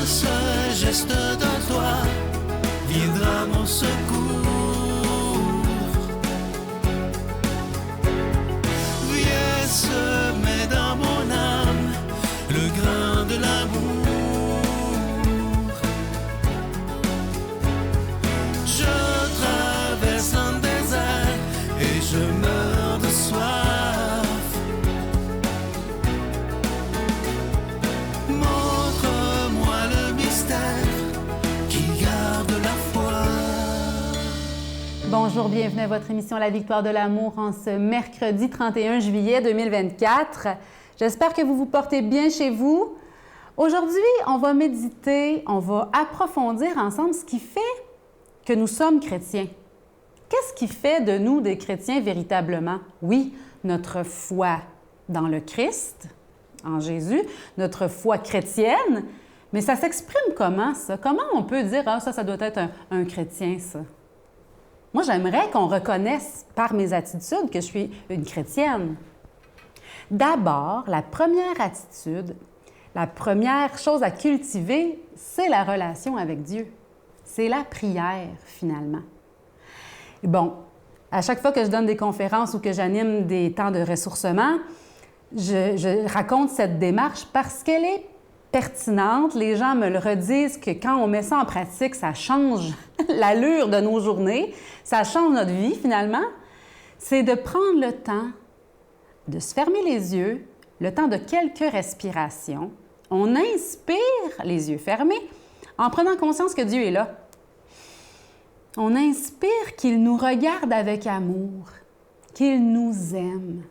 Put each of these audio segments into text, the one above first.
seul geste de toi viendra mon secours. Viens semer dans mon âme le grain de l'amour. Je traverse un désert et je meurs de soif. Montre-moi le mystère qui garde la foi. Bonjour, bienvenue à votre émission La Victoire de l'amour en ce mercredi 31 juillet 2024. J'espère que vous vous portez bien chez vous. Aujourd'hui, on va méditer, on va approfondir ensemble ce qui fait que nous sommes chrétiens. Qu'est-ce qui fait de nous des chrétiens véritablement? Oui, notre foi dans le Christ, en Jésus, notre foi chrétienne, mais ça s'exprime comment, ça? Comment on peut dire « Ah, ça doit être un chrétien, ça? » Moi, j'aimerais qu'on reconnaisse par mes attitudes que je suis une chrétienne. D'abord, la première attitude, la première chose à cultiver, c'est la relation avec Dieu. C'est la prière, finalement. Bon, à chaque fois que je donne des conférences ou que j'anime des temps de ressourcement, je raconte cette démarche parce qu'elle est pertinente. Les gens me le redisent que quand on met ça en pratique, ça change l'allure de nos journées, ça change notre vie, finalement. C'est de prendre le temps de se fermer les yeux, le temps de quelques respirations. On inspire les yeux fermés en prenant conscience que Dieu est là. On inspire qu'il nous regarde avec amour, qu'il nous aime.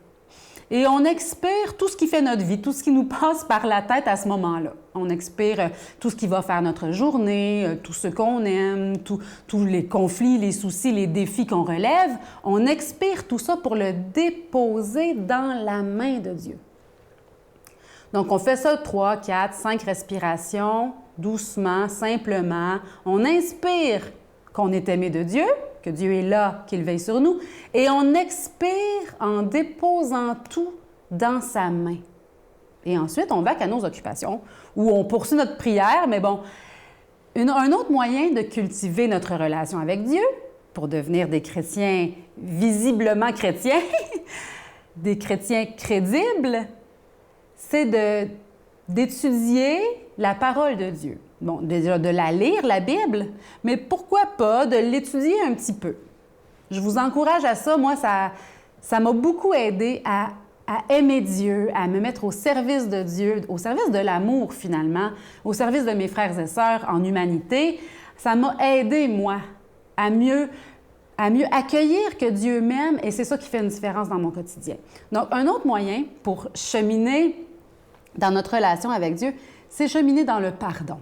Et on expire tout ce qui fait notre vie, tout ce qui nous passe par la tête à ce moment-là. On expire tout ce qui va faire notre journée, tout ce qu'on aime, tous les conflits, les soucis, les défis qu'on relève. On expire tout ça pour le déposer dans la main de Dieu. Donc, on fait ça 3, 4, 5 respirations, doucement, simplement. On inspire qu'on est aimé de Dieu, que Dieu est là, qu'il veille sur nous, et on expire en déposant tout dans sa main. Et ensuite, on va à nos occupations, où on poursuit notre prière, mais bon, un autre moyen de cultiver notre relation avec Dieu, pour devenir des chrétiens visiblement chrétiens, des chrétiens crédibles, c'est d'étudier la parole de Dieu. Bon, déjà de la lire, la Bible, mais pourquoi pas de l'étudier un petit peu. Je vous encourage à ça. Moi, ça m'a beaucoup aidé à aimer Dieu, à me mettre au service de Dieu, au service de l'amour finalement, au service de mes frères et sœurs en humanité. Ça m'a aidé, moi, à mieux accueillir que Dieu m'aime et c'est ça qui fait une différence dans mon quotidien. Donc, un autre moyen pour cheminer dans notre relation avec Dieu, c'est cheminer dans le pardon.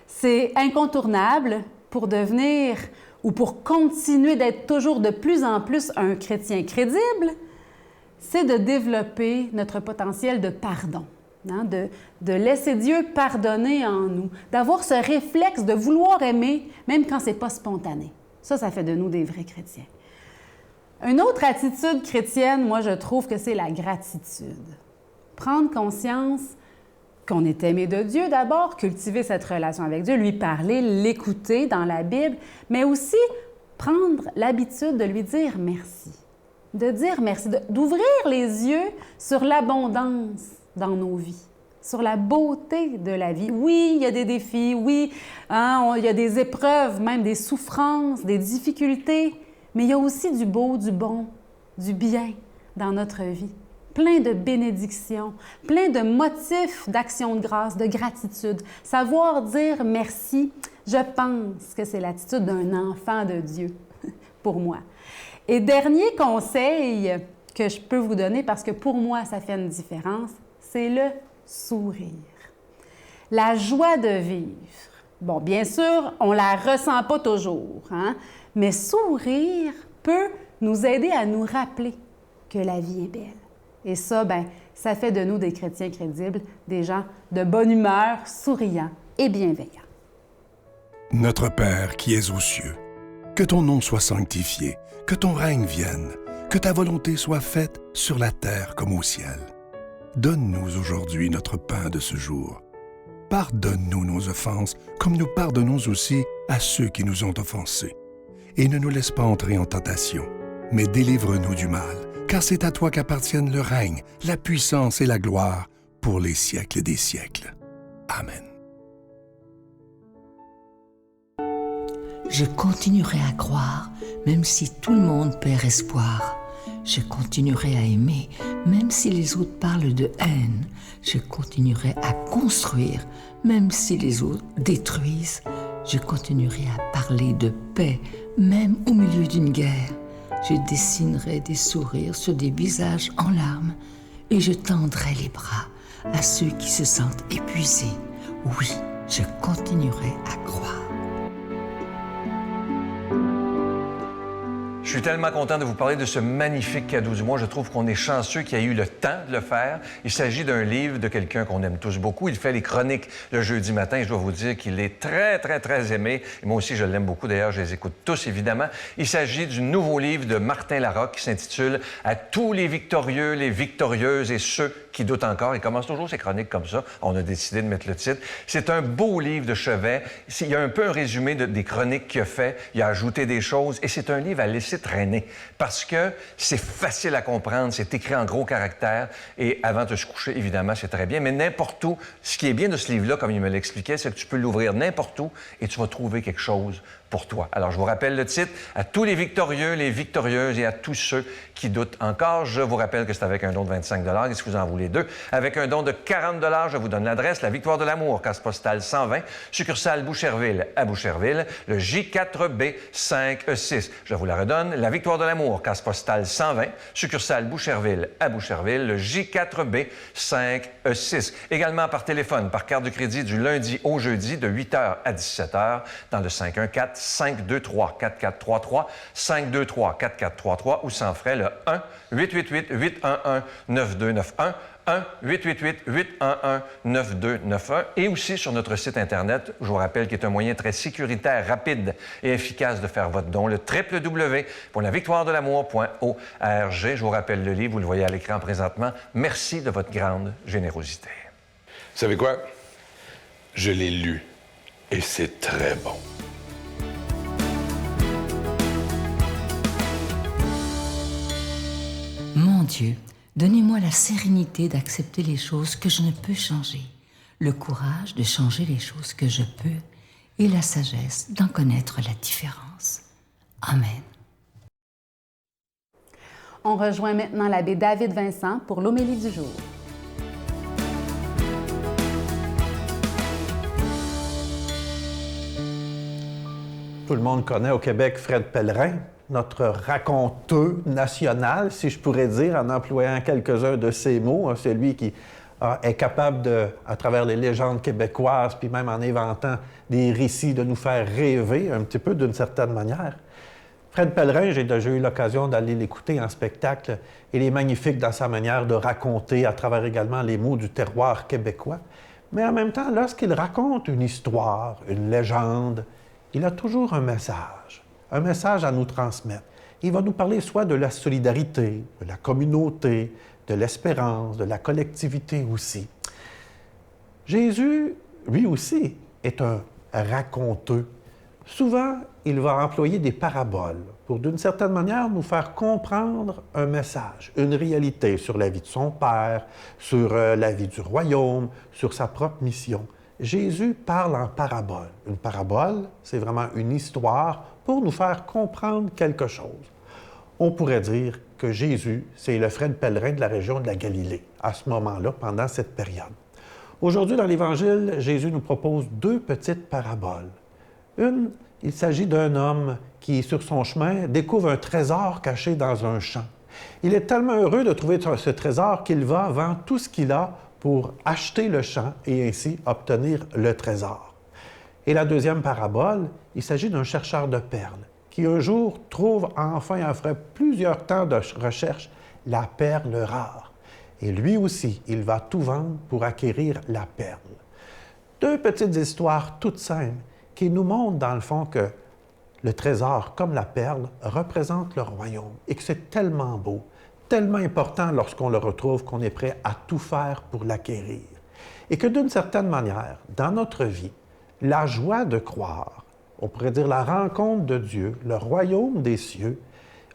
C'est incontournable pour devenir ou pour continuer d'être toujours de plus en plus un chrétien crédible, c'est de développer notre potentiel de pardon, hein, de laisser Dieu pardonner en nous, d'avoir ce réflexe de vouloir aimer même quand ce n'est pas spontané. Ça fait de nous des vrais chrétiens. Une autre attitude chrétienne, moi, je trouve que c'est la gratitude. Prendre conscience qu'on est aimé de Dieu d'abord, cultiver cette relation avec Dieu, lui parler, l'écouter dans la Bible, mais aussi prendre l'habitude de lui dire merci. De dire merci, d'ouvrir les yeux sur l'abondance dans nos vies, sur la beauté de la vie. Oui, il y a des défis, oui, il y a des épreuves, même des souffrances, des difficultés, mais il y a aussi du beau, du bon, du bien dans notre vie. Plein de bénédictions, plein de motifs d'action de grâce, de gratitude. Savoir dire merci, je pense que c'est l'attitude d'un enfant de Dieu, pour moi. Et dernier conseil que je peux vous donner, parce que pour moi, ça fait une différence, c'est le sourire. La joie de vivre. Bon, bien sûr, on ne la ressent pas toujours, hein? Mais sourire peut nous aider à nous rappeler que la vie est belle. Et ça, ça fait de nous des chrétiens crédibles, des gens de bonne humeur, souriants et bienveillants. Notre Père qui es aux cieux, que ton nom soit sanctifié, que ton règne vienne, que ta volonté soit faite sur la terre comme au ciel. Donne-nous aujourd'hui notre pain de ce jour. Pardonne-nous nos offenses, comme nous pardonnons aussi à ceux qui nous ont offensés. Et ne nous laisse pas entrer en tentation, mais délivre-nous du mal, car c'est à toi qu'appartiennent le règne, la puissance et la gloire pour les siècles des siècles. Amen. Je continuerai à croire, même si tout le monde perd espoir. Je continuerai à aimer, même si les autres parlent de haine. Je continuerai à construire, même si les autres détruisent. Je continuerai à parler de paix, même au milieu d'une guerre. Je dessinerai des sourires sur des visages en larmes et je tendrai les bras à ceux qui se sentent épuisés. Oui, je continuerai à croire. Je suis tellement content de vous parler de ce magnifique cadeau du mois. Je trouve qu'on est chanceux qu'il y ait eu le temps de le faire. Il s'agit d'un livre de quelqu'un qu'on aime tous beaucoup. Il fait les chroniques le jeudi matin. Je dois vous dire qu'il est très, très, très aimé. Et moi aussi, je l'aime beaucoup. D'ailleurs, je les écoute tous, évidemment. Il s'agit du nouveau livre de Martin Larocque qui s'intitule « À tous les victorieux, les victorieuses et ceux qui doutent encore ». Il commence toujours ses chroniques comme ça. On a décidé de mettre le titre. C'est un beau livre de chevet. Il y a un peu un résumé des chroniques qu'il a fait. Il a ajouté des choses. Et c'est un livre à laisser traîner parce que c'est facile à comprendre, c'est écrit en gros caractères et avant de se coucher, évidemment, c'est très bien, mais n'importe où. Ce qui est bien de ce livre-là, comme il me l'expliquait, c'est que tu peux l'ouvrir n'importe où et tu vas trouver quelque chose pour toi. Alors, je vous rappelle le titre, « À tous les victorieux, les victorieuses et à tous ceux qui doutent encore ». Je vous rappelle que c'est avec un don de 25 $, et si vous en voulez deux, avec un don de 40 $, je vous donne l'adresse, La Victoire de l'Amour, case postale 120, succursale Boucherville à Boucherville, le J4B 5E6. Je vous la redonne, La Victoire de l'Amour, case postale 120, succursale Boucherville à Boucherville, le J4B 5E6. Également par téléphone, par carte de crédit du lundi au jeudi de 8h à 17h dans le 514-523-4433, 523-4433 ou sans frais le 1-888-811-9291, 1-888-811-9291 et aussi sur notre site Internet, je vous rappelle qu'il est un moyen très sécuritaire, rapide et efficace de faire votre don, le www.lavictoiredelamour.org. Je vous rappelle le livre, vous le voyez à l'écran présentement. Merci de votre grande générosité. Vous savez quoi? Je l'ai lu et c'est très bon. Mon Dieu, donnez-moi la sérénité d'accepter les choses que je ne peux changer, le courage de changer les choses que je peux et la sagesse d'en connaître la différence. Amen. On rejoint maintenant l'abbé David Vincent pour l'homélie du jour. Tout le monde connaît au Québec Fred Pellerin, notre raconteur national, si je pourrais dire, en employant quelques-uns de ses mots. C'est lui qui est capable de, à travers les légendes québécoises, puis même en inventant des récits, de nous faire rêver un petit peu d'une certaine manière. Fred Pellerin, j'ai déjà eu l'occasion d'aller l'écouter en spectacle. Il est magnifique dans sa manière de raconter, à travers également les mots du terroir québécois. Mais en même temps, lorsqu'il raconte une histoire, une légende, il a toujours un message à nous transmettre. Il va nous parler soit de la solidarité, de la communauté, de l'espérance, de la collectivité aussi. Jésus, lui aussi, est un raconteur. Souvent, il va employer des paraboles pour, d'une certaine manière, nous faire comprendre un message, une réalité sur la vie de son Père, sur la vie du royaume, sur sa propre mission. Jésus parle en parabole. Une parabole, c'est vraiment une histoire pour nous faire comprendre quelque chose. On pourrait dire que Jésus, c'est le Fred Pellerin de la région de la Galilée, à ce moment-là, pendant cette période. Aujourd'hui, dans l'Évangile, Jésus nous propose deux petites paraboles. Une, il s'agit d'un homme qui, sur son chemin, découvre un trésor caché dans un champ. Il est tellement heureux de trouver ce trésor qu'il va vendre tout ce qu'il a pour acheter le champ et ainsi obtenir le trésor. Et la deuxième parabole, il s'agit d'un chercheur de perles qui un jour trouve enfin, après plusieurs temps de recherche, la perle rare. Et lui aussi, il va tout vendre pour acquérir la perle. Deux petites histoires toutes simples qui nous montrent dans le fond que le trésor, comme la perle, représente le royaume et que c'est tellement beau, tellement important lorsqu'on le retrouve qu'on est prêt à tout faire pour l'acquérir. Et que d'une certaine manière, dans notre vie, la joie de croire, on pourrait dire la rencontre de Dieu, le royaume des cieux,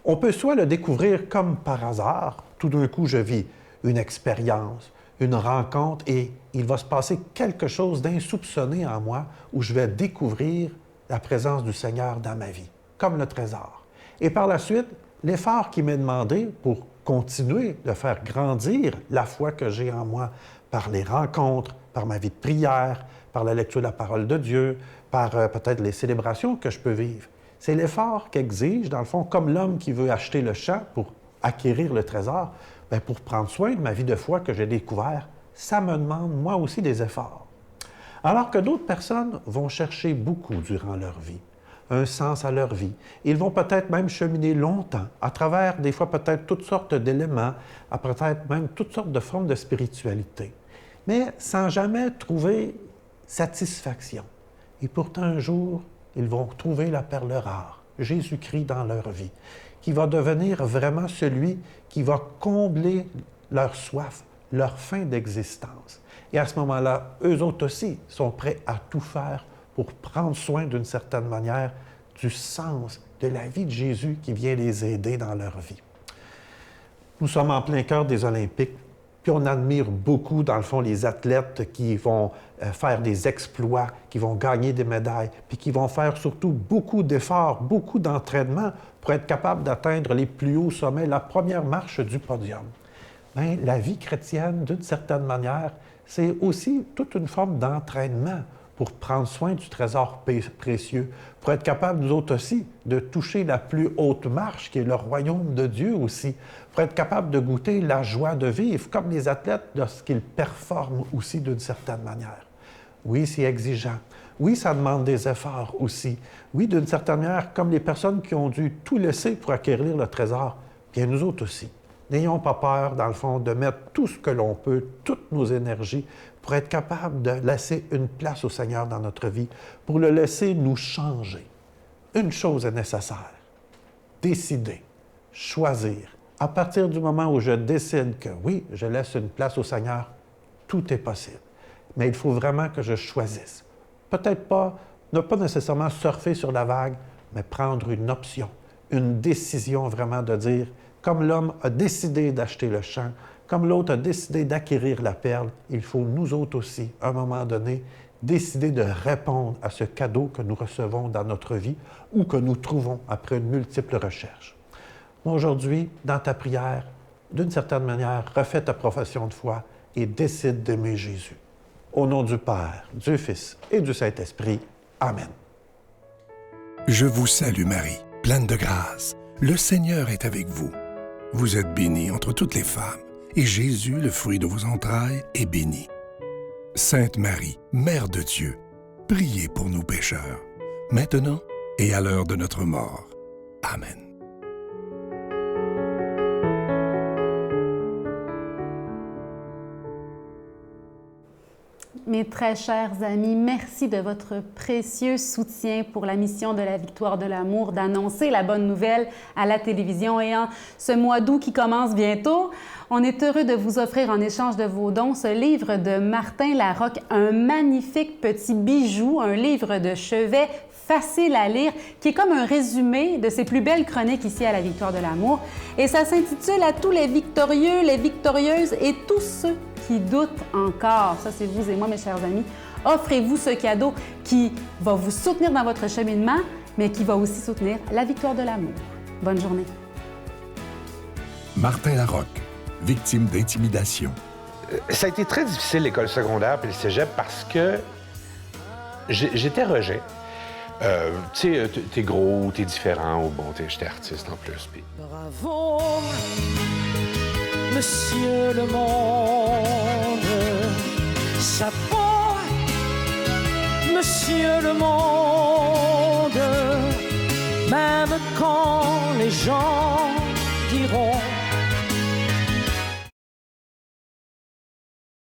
on peut soit le découvrir comme par hasard, tout d'un coup je vis une expérience, une rencontre et il va se passer quelque chose d'insoupçonné en moi où je vais découvrir la présence du Seigneur dans ma vie, comme le trésor. Et par la suite, l'effort qui m'est demandé pour continuer de faire grandir la foi que j'ai en moi par les rencontres, par ma vie de prière, par la lecture de la parole de Dieu, par peut-être les célébrations que je peux vivre. C'est l'effort qu'exige, dans le fond, comme l'homme qui veut acheter le champ pour acquérir le trésor, bien, pour prendre soin de ma vie de foi que j'ai découvert, ça me demande, moi aussi, des efforts. Alors que d'autres personnes vont chercher beaucoup durant leur vie, un sens à leur vie. Ils vont peut-être même cheminer longtemps, à travers, des fois, peut-être toutes sortes d'éléments, à peut-être même toutes sortes de formes de spiritualité, mais sans jamais trouver satisfaction. Et pourtant, un jour, ils vont trouver la perle rare, Jésus-Christ dans leur vie, qui va devenir vraiment celui qui va combler leur soif, leur faim d'existence. Et à ce moment-là, eux autres aussi sont prêts à tout faire pour prendre soin d'une certaine manière du sens de la vie de Jésus qui vient les aider dans leur vie. Nous sommes en plein cœur des Olympiques, puis on admire beaucoup, dans le fond, les athlètes qui vont faire des exploits, qui vont gagner des médailles, puis qui vont faire surtout beaucoup d'efforts, beaucoup d'entraînement pour être capables d'atteindre les plus hauts sommets, la première marche du podium. Bien, la vie chrétienne, d'une certaine manière, c'est aussi toute une forme d'entraînement pour prendre soin du trésor précieux, pour être capable, nous autres aussi, de toucher la plus haute marche, qui est le royaume de Dieu aussi, pour être capable de goûter la joie de vivre, comme les athlètes lorsqu'ils performent aussi d'une certaine manière. Oui, c'est exigeant. Oui, ça demande des efforts aussi. Oui, d'une certaine manière, comme les personnes qui ont dû tout laisser pour acquérir le trésor, bien nous autres aussi. N'ayons pas peur, dans le fond, de mettre tout ce que l'on peut, toutes nos énergies, pour être capable de laisser une place au Seigneur dans notre vie, pour le laisser nous changer. Une chose est nécessaire, décider, choisir. À partir du moment où je décide que oui, je laisse une place au Seigneur, tout est possible. Mais il faut vraiment que je choisisse. Peut-être pas, ne pas nécessairement surfer sur la vague, mais prendre une option, une décision vraiment de dire, comme l'homme a décidé d'acheter le champ, comme l'autre a décidé d'acquérir la perle, il faut nous autres aussi, à un moment donné, décider de répondre à ce cadeau que nous recevons dans notre vie ou que nous trouvons après une multiple recherche. Aujourd'hui, dans ta prière, d'une certaine manière, refais ta profession de foi et décide d'aimer Jésus. Au nom du Père, du Fils et du Saint-Esprit. Amen. Je vous salue Marie, pleine de grâce. Le Seigneur est avec vous. Vous êtes bénie entre toutes les femmes, et Jésus, le fruit de vos entrailles, est béni. Sainte Marie, Mère de Dieu, priez pour nous pécheurs, maintenant et à l'heure de notre mort. Amen. Mes très chers amis, merci de votre précieux soutien pour la mission de la Victoire de l'amour, d'annoncer la bonne nouvelle à la télévision. Et en ce mois d'août qui commence bientôt, on est heureux de vous offrir en échange de vos dons ce livre de Martin Larocque, un magnifique petit bijou, un livre de chevet facile à lire, qui est comme un résumé de ses plus belles chroniques ici à la Victoire de l'amour. Et ça s'intitule « À tous les victorieux, les victorieuses et tous ceux qui doutent encore ». Ça, c'est vous et moi, mes chers amis. Offrez-vous ce cadeau qui va vous soutenir dans votre cheminement, mais qui va aussi soutenir la Victoire de l'amour. Bonne journée. Martin Larocque, victime d'intimidation. Ça a été très difficile, l'école secondaire puis le cégep, parce que j'étais rejet. Tu sais, t'es gros, t'es différent, ou bon, j'étais artiste en plus. Puis... Bravo, monsieur le monde. Chapeau, monsieur le monde. Même quand les gens diront